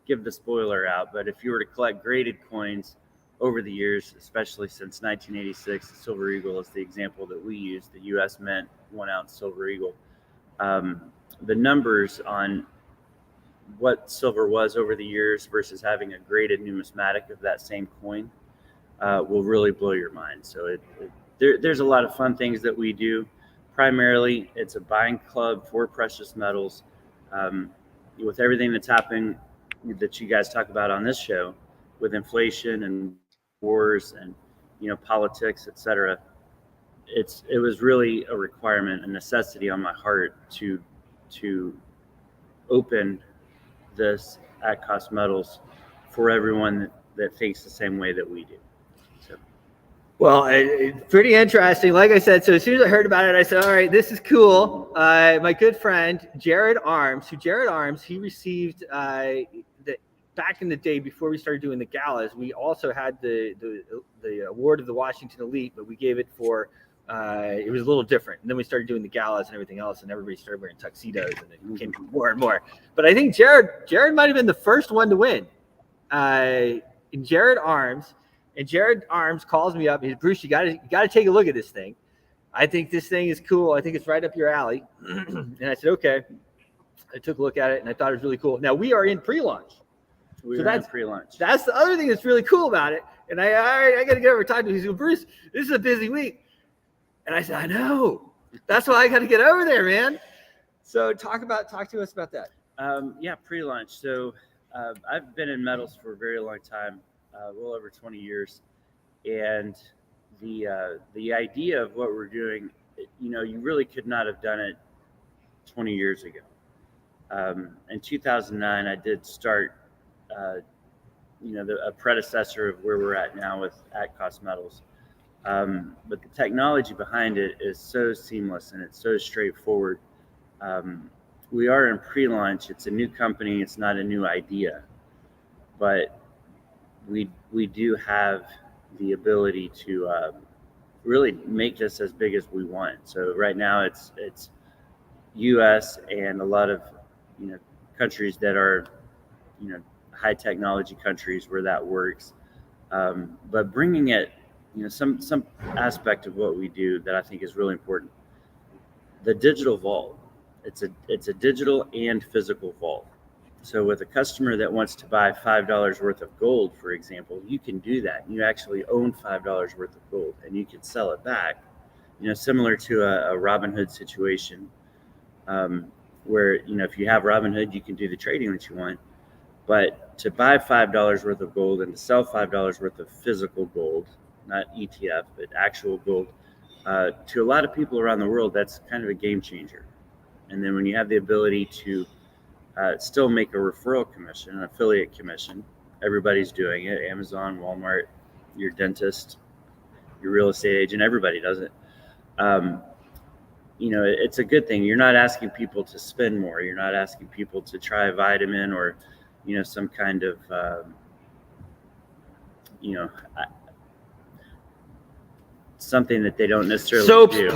give the spoiler out, but if you were to collect graded coins over the years, especially since 1986, the Silver Eagle is the example that we use, the U.S. Mint 1 ounce Silver Eagle. The numbers on what silver was over the years versus having a graded numismatic of that same coin will really blow your mind. So there's a lot of fun things that we do. Primarily, it's a buying club for precious metals. With everything that's happening that you guys talk about on this show, with inflation and wars and politics, etc., it was really a requirement, a necessity on my heart to open this at Cost Metals for everyone that thinks the same way that we do. So, well, it's pretty interesting. Like I said, so as soon as I heard about it, I said, all right, this is cool. My good friend, Jared Arms, he received back in the day before we started doing the galas, we also had the award of the Washington Elite, but we gave it for it was a little different. And then we started doing the galas and everything else, and everybody started wearing tuxedos, and it became more and more. But I think Jared might have been the first one to win. Jared Arms calls me up. He said, Bruce, you got to take a look at this thing. I think this thing is cool. I think it's right up your alley. And I said, okay. I took a look at it, and I thought it was really cool. Now we are in pre-launch. That's pre-launch. That's the other thing that's really cool about it. And I got to get over time to him. He said, Bruce, this is a busy week. And I said, I know. That's why I got to get over there, man. So talk to us about that. Pre-launch. So I've been in metals for a very long time, well over 20 years. And the idea of what we're doing, you really could not have done it 20 years ago. In 2009, I did start, a predecessor of where we're at now at Cost Metals. But the technology behind it is so seamless and it's so straightforward. We are in pre-launch. It's a new company. It's not a new idea, but we do have the ability to really make this as big as we want. So right now it's U.S. and a lot of countries that are high technology countries where that works. But bringing it, some aspect of what we do that I think is really important. The digital vault. It's a digital and physical vault. So with a customer that wants to buy $5 worth of gold, for example, you can do that. You actually own $5 worth of gold, and you can sell it back. Similar to a Robinhood situation, where if you have Robinhood, you can do the trading that you want. But to buy $5 worth of gold and to sell $5 worth of physical gold, not ETF, but actual gold, to a lot of people around the world, that's kind of a game changer. And then when you have the ability to still make a referral commission, an affiliate commission, everybody's doing it. Amazon, Walmart, your dentist, your real estate agent, everybody does it. It's a good thing. You're not asking people to spend more. You're not asking people to try a vitamin or, some kind of, something that they don't necessarily do.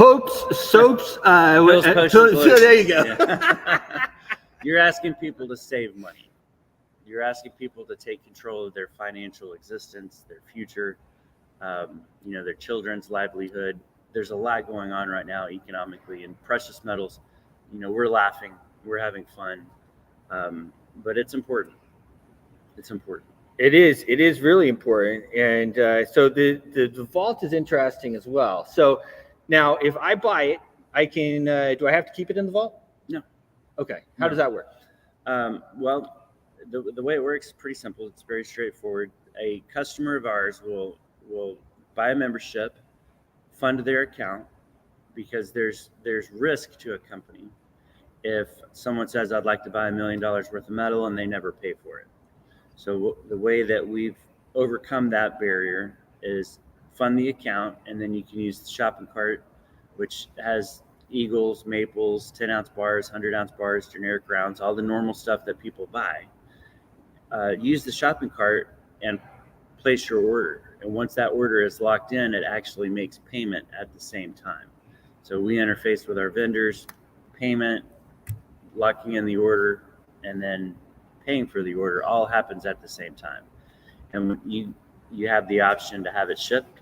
Soaps. There you go. Yeah. You're asking people to save money. You're asking people to take control of their financial existence, their future, their children's livelihood. There's a lot going on right now economically in precious metals. We're laughing, we're having fun, but it's important. It's important. It is really important. And so the vault is interesting as well. So now if I buy it, I can, do I have to keep it in the vault? No. Okay. How does that work? Well, the way it works is pretty simple. It's very straightforward. A customer of ours will buy a membership, fund their account, because there's risk to a company if someone says, I'd like to buy $1 million worth of metal, and they never pay for it. So the way that we've overcome that barrier is fund the account, and then you can use the shopping cart, which has eagles, maples, 10-ounce bars, 100-ounce bars, generic rounds, all the normal stuff that people buy. Use the shopping cart and place your order. And once that order is locked in, it actually makes payment at the same time. So we interface with our vendors, payment, locking in the order, and then paying for the order all happens at the same time. And you have the option to have it shipped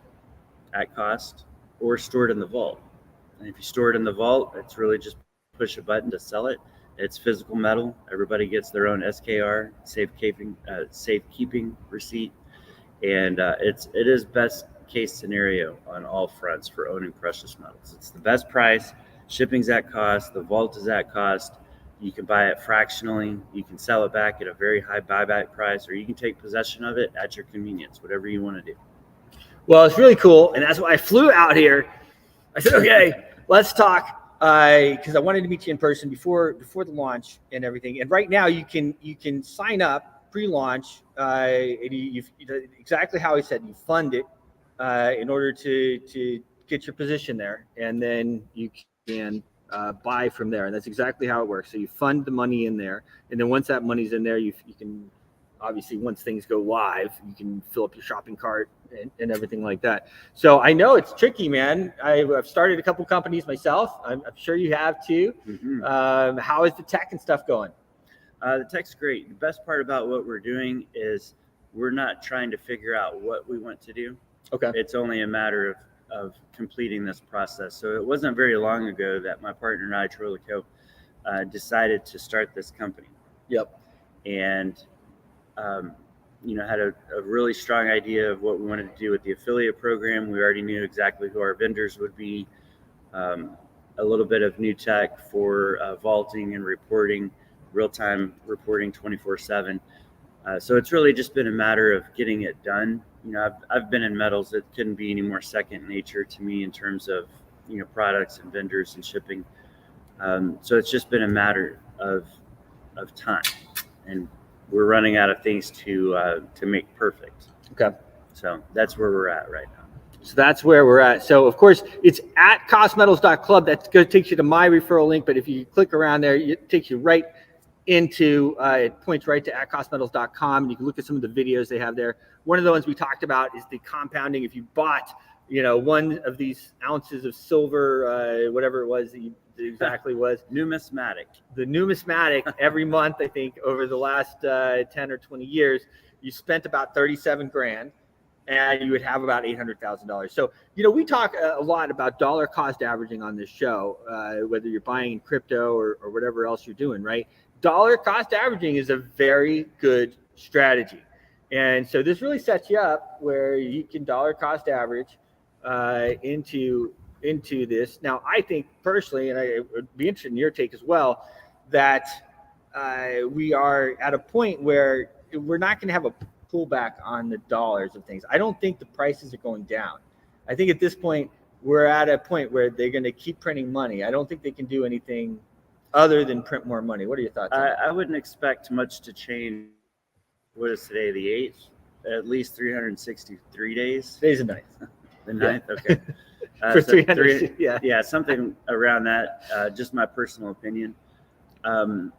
at cost or stored in the vault. And if you store it in the vault, it's really just push a button to sell it. It's physical metal. Everybody gets their own SKR, safekeeping receipt. And it is best case scenario on all fronts for owning precious metals. It's the best price. Shipping's at cost. The vault is at cost. You can buy it fractionally. You can sell it back at a very high buyback price, or you can take possession of it at your convenience, whatever you want to do. Well, it's really cool, and that's why I flew out here. I said, okay, let's talk, because I wanted to meet you in person before the launch and everything. And right now, you can sign up pre-launch. And you exactly how he said, you fund it in order to get your position there, and then you can buy from there. And that's exactly how it works. So you fund the money in there, and then once that money's in there, you can obviously, once things go live, you can fill up your shopping cart and everything like that. So I know it's tricky, man. I've started a couple companies myself. I'm sure you have too. Mm-hmm. How is the tech and stuff going? The tech's great. The best part about what we're doing is we're not trying to figure out what we want to do. Okay. It's only a matter of completing this process. So it wasn't very long ago that my partner and I, Troy LeCoe, decided to start this company. Yep. And had a really strong idea of what we wanted to do with the affiliate program. We already knew exactly who our vendors would be, a little bit of new tech for vaulting and reporting, real-time reporting 24/7. So it's really just been a matter of getting it done. I've been in metals. It couldn't be any more second nature to me in terms of, products and vendors and shipping. So it's just been a matter of time, and we're running out of things to make perfect. Okay. So that's where we're at right now. So that's where we're at. So of course it's at costmetals.club. That's going to take you to my referral link. But if you click around there, it takes you right into, it points right to @costmetals.com. You can look at some of the videos they have there. One of the ones we talked about is the compounding. If you bought, one of these ounces of silver, whatever it was that you exactly was. Numismatic. The numismatic every month, I think, over the last 10 or 20 years, you spent about 37 grand and you would have about $800,000. So, we talk a lot about dollar cost averaging on this show, whether you're buying in crypto or whatever else you're doing, right? Dollar cost averaging is a very good strategy. And so this really sets you up where you can dollar cost average into this. Now, I think personally, and I would be interested in your take as well, that we are at a point where we're not going to have a pullback on the dollars of things. I don't think the prices are going down. I think at this point, we're at a point where they're going to keep printing money. I don't think they can do anything other than print more money. What are your thoughts on that? I wouldn't expect much to change. What is today, the 8th? At least 363 days. Today's the 9th. The 9th, okay. For 300, yeah, something around that. Just my personal opinion. The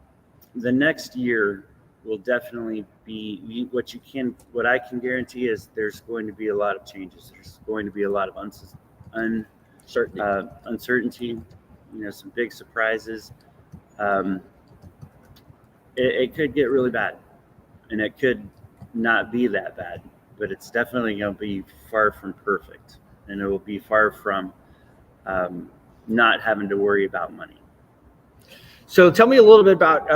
next year will definitely be what I can guarantee is there's going to be a lot of changes. There's going to be a lot of uncertainty. Some big surprises. It could get really bad, and it could not be that bad, but it's definitely going to be far from perfect, and it will be far from not having to worry about money. So tell me a little bit about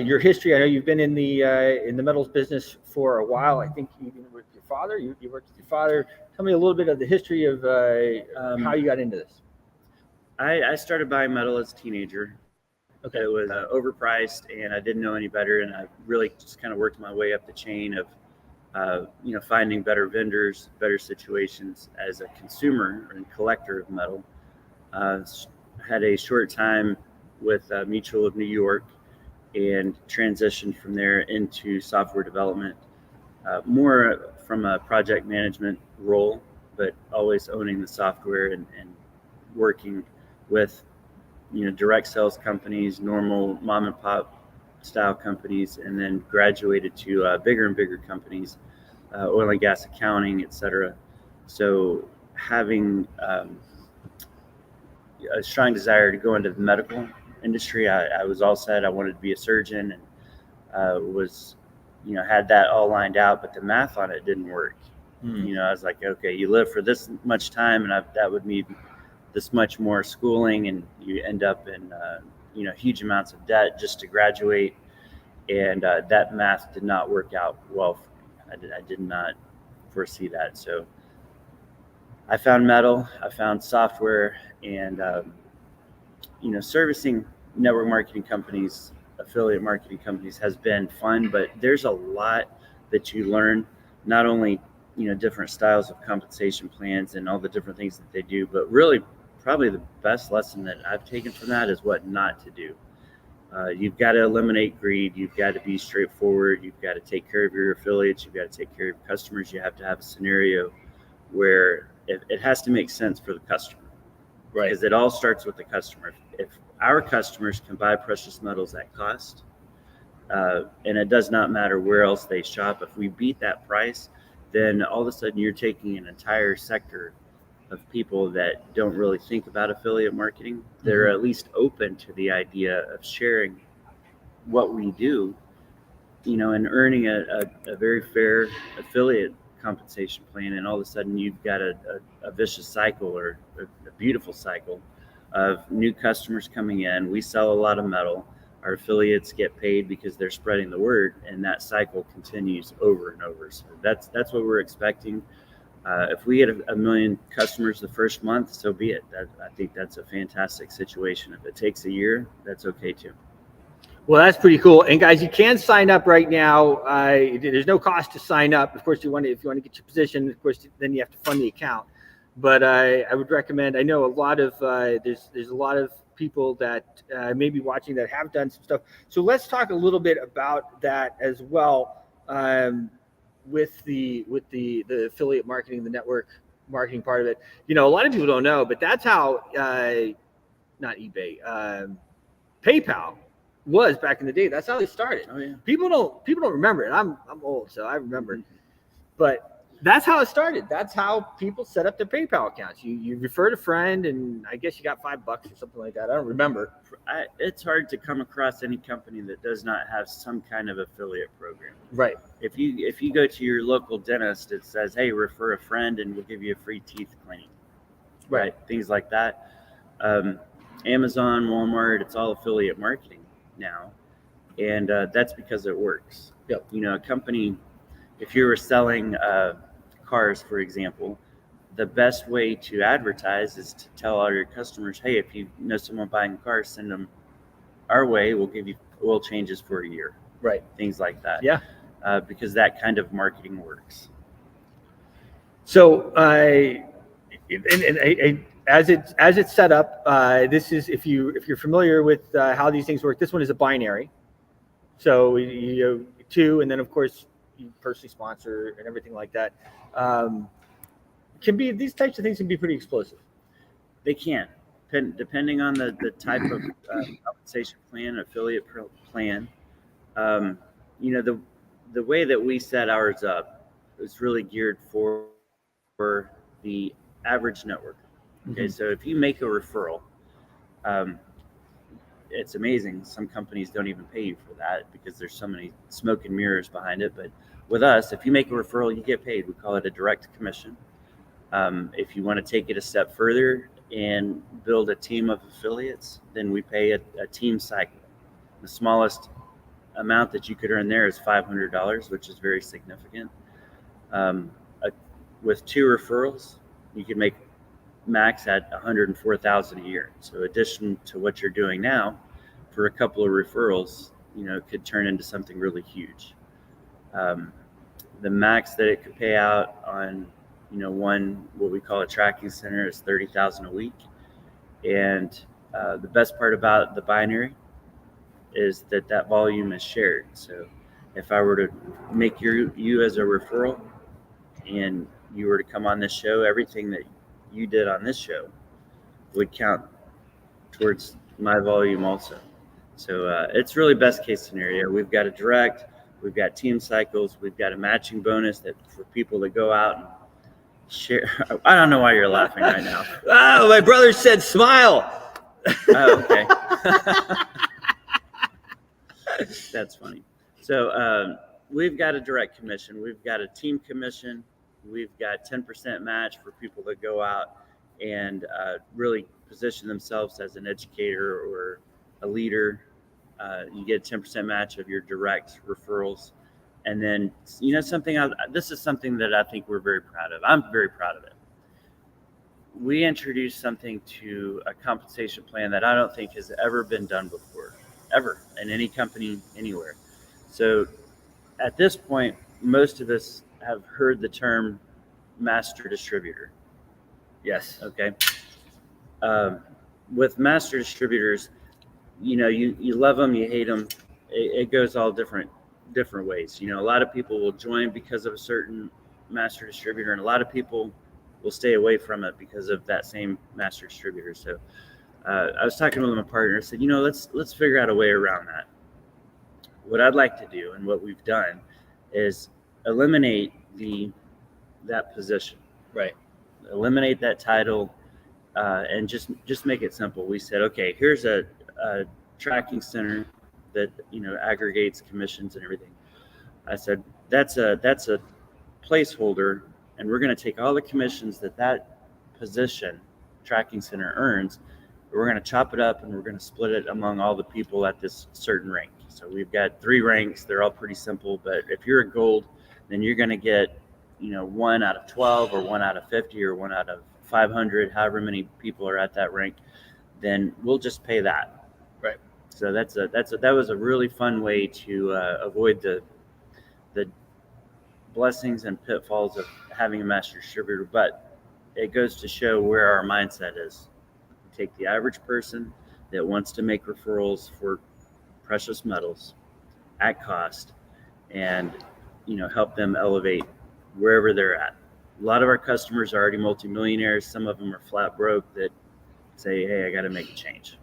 your history. I know you've been in the metals business for a while. I think you worked with your father. You worked with your father. Tell me a little bit of the history of how you got into this. I started buying metal as a teenager. Okay. It was overpriced, and I didn't know any better. And I really just kind of worked my way up the chain of, finding better vendors, better situations as a consumer and collector of metal. Had a short time with Mutual of New York and transitioned from there into software development, more from a project management role, but always owning the software and working with direct sales companies, normal mom and pop style companies, and then graduated to bigger and bigger companies, oil and gas accounting, etc. So having a strong desire to go into the medical industry, I was all set. I wanted to be a surgeon, and was, had that all lined out, but the math on it didn't work. I was like, okay, you live for this much time, and that would mean this much more schooling, and you end up in huge amounts of debt just to graduate, and that math did not work out well for me. I did not foresee that. So I found metal, I found software, and servicing network marketing companies, affiliate marketing companies has been fun, but there's a lot that you learn, not only different styles of compensation plans and all the different things that they do, but really probably the best lesson that I've taken from that is what not to do. You've got to eliminate greed. You've got to be straightforward. You've got to take care of your affiliates. You've got to take care of your customers. You have to have a scenario where it has to make sense for the customer, right? Because it all starts with the customer. If our customers can buy precious metals at cost, and it does not matter where else they shop, if we beat that price, then all of a sudden you're taking an entire sector of people that don't really think about affiliate marketing. They're at least open to the idea of sharing what we do, and earning a very fair affiliate compensation plan. And all of a sudden you've got a vicious cycle, or a beautiful cycle of new customers coming in. We sell a lot of metal. Our affiliates get paid because they're spreading the word, and that cycle continues over and over. So that's what we're expecting. If we get a million customers the first month, so be it. I think that's a fantastic situation. If it takes a year, that's okay too. Well, that's pretty cool. And guys, you can sign up right now. There's no cost to sign up. Of course, if you want to get your position, of course, then you have to fund the account. But I would recommend. I know a lot of there's a lot of people that may be watching that have done some stuff. So let's talk a little bit about that as well, with the affiliate marketing, the network marketing part of it. A lot of people don't know, but that's how not eBay, PayPal was back in the day. That's how they started. Oh yeah. People don't remember it. I'm old, so I remember. But that's how it started. That's how people set up their PayPal accounts. You referred a friend, and I guess you got $5 or something like that. I don't remember. It's hard to come across any company that does not have some kind of affiliate program. Right. If you go to your local dentist, it says, hey, refer a friend and we'll give you a free teeth cleaning. Right. Things like that. Amazon, Walmart, it's all affiliate marketing now. And that's because it works. Yep. A company, if you were selling cars, for example, the best way to advertise is to tell all your customers, hey, if you know someone buying cars, send them our way. We'll give you oil changes for a year. Right. Things like that. Yeah. Because that kind of marketing works. So as it's set up, this is, if you're familiar with how these things work, this one is a binary. So you two, and then of course you personally sponsor and everything like that. These types of things can be pretty explosive. They can, depending on the type of compensation plan, affiliate plan. The way that we set ours up is really geared for the average network. Okay, so if you make a referral, it's amazing. Some companies don't even pay you for that because there's so many smoke and mirrors behind it. But with us, if you make a referral, you get paid. We call it a direct commission. If you want to take it a step further and build a team of affiliates, then we pay a team cycle. The smallest amount that you could earn there is $500, which is very significant. With 2 referrals, you can make max at $104,000 a year. So addition to what you're doing now, for a couple of referrals, could turn into something really huge. The max that it could pay out on, one, what we call a tracking center, is $30,000 a week. And the best part about the binary is that volume is shared. So if I were to make you as a referral, and you were to come on this show, everything that you did on this show would count towards my volume also. So it's really best case scenario. We've got a direct, we've got team cycles, we've got a matching bonus that for people that go out and share. I don't know why you're laughing right now. Oh, my brother said smile. Oh, okay. That's funny. So we've got a direct commission. We've got a team commission. We've got 10% match for people that go out and really position themselves as an educator or a leader. You get a 10% match of your direct referrals. And then, this is something that I think we're very proud of. I'm very proud of it. We introduced something to a compensation plan that I don't think has ever been done before, ever, in any company, anywhere. So at this point, most of us have heard the term master distributor. Yes. Okay. With master distributors, you love them, you hate them. It goes all different ways. A lot of people will join because of a certain master distributor, and a lot of people will stay away from it because of that same master distributor. So I was talking with my partner. I said, let's figure out a way around that. What I'd like to do, and what we've done, is eliminate that position. Right. Eliminate that title, and just make it simple. We said, okay, here's a tracking center that aggregates commissions and everything. I said that's a placeholder, and we're going to take all the commissions that position tracking center earns. We're going to chop it up, and we're going to split it among all the people at this certain rank. So we've got 3 ranks. They're all pretty simple, but if you're a gold, then you're going to get 1 out of 12 or 1 out of 50 or 1 out of 500, however many people are at that rank. Then we'll just pay that. Right. So that was a really fun way to avoid the blessings and pitfalls of having a master distributor. But it goes to show where our mindset is. Take the average person that wants to make referrals for precious metals at cost, and help them elevate wherever they're at. A lot of our customers are already multimillionaires. Some of them are flat broke that say, hey, I got to make a change.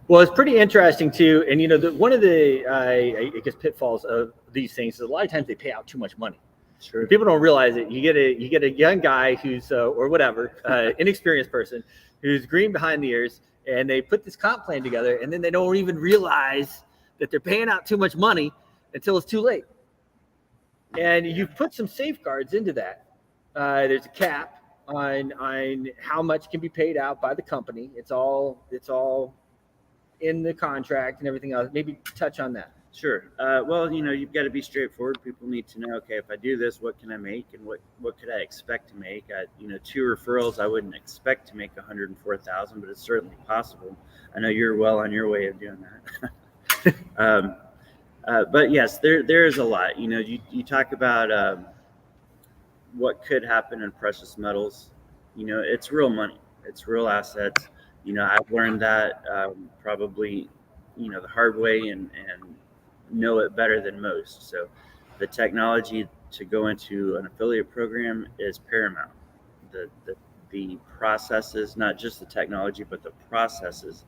Well, it's pretty interesting too. And one of the I guess pitfalls of these things is a lot of times they pay out too much money. Sure. People don't realize it. You get a young guy who's or whatever, inexperienced person who's green behind the ears, and they put this comp plan together, and then they don't even realize that they're paying out too much money until it's too late. And you've put some safeguards into that. There's a cap on how much can be paid out by the company. It's all in the contract and everything else. Maybe touch on that. Sure. Well, you've got to be straightforward. People need to know, okay, if I do this, what can I make, and what could I expect to make? 2 referrals, I wouldn't expect to make $104,000, but it's certainly possible. I know you're well on your way of doing that. But yes, there is a lot. You talk about what could happen in precious metals. It's real money. It's real assets. I've learned that probably the hard way and know it better than most. So the technology to go into an affiliate program is paramount. The processes, not just the technology, but the processes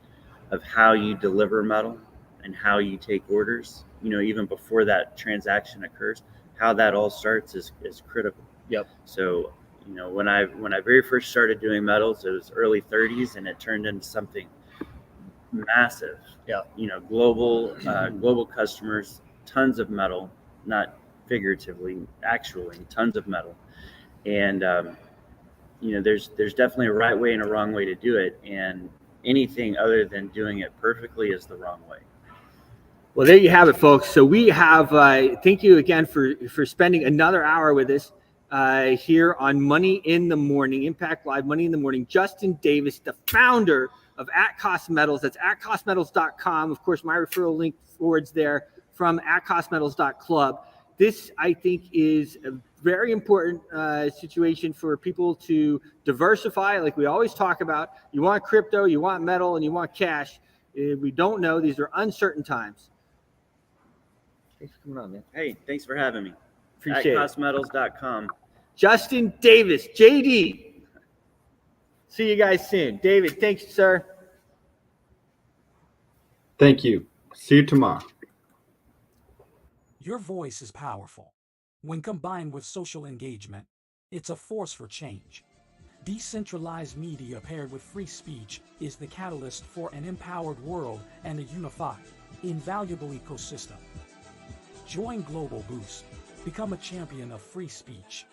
of how you deliver metal and how you take orders, even before that transaction occurs, how that all starts is critical. Yep. So, when I very first started doing metals, it was early 30s, and it turned into something massive. Yeah. Global customers, tons of metal, not figuratively, actually tons of metal. And, there's definitely a right way and a wrong way to do it. And anything other than doing it perfectly is the wrong way. Well, there you have it, folks. So we have, thank you again for spending another hour with us here on Money in the Morning, Impact Live, Money in the Morning. Justin Davis, the founder of At Cost Metals. That's atcostmetals.com. Of course, my referral link forwards there from atcostmetals.club. This, I think, is a very important situation for people to diversify, like we always talk about. You want crypto, you want metal, and you want cash. We don't know. These are uncertain times. Thanks for coming on, man. Hey, thanks for having me. Appreciate it. atcostmetals.com. Justin Davis, JD. See you guys soon. David, thanks, sir. Thank you. See you tomorrow. Your voice is powerful. When combined with social engagement, it's a force for change. Decentralized media paired with free speech is the catalyst for an empowered world and a unified, invaluable ecosystem. Join Global Boost, become a champion of free speech,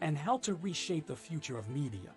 and help to reshape the future of media.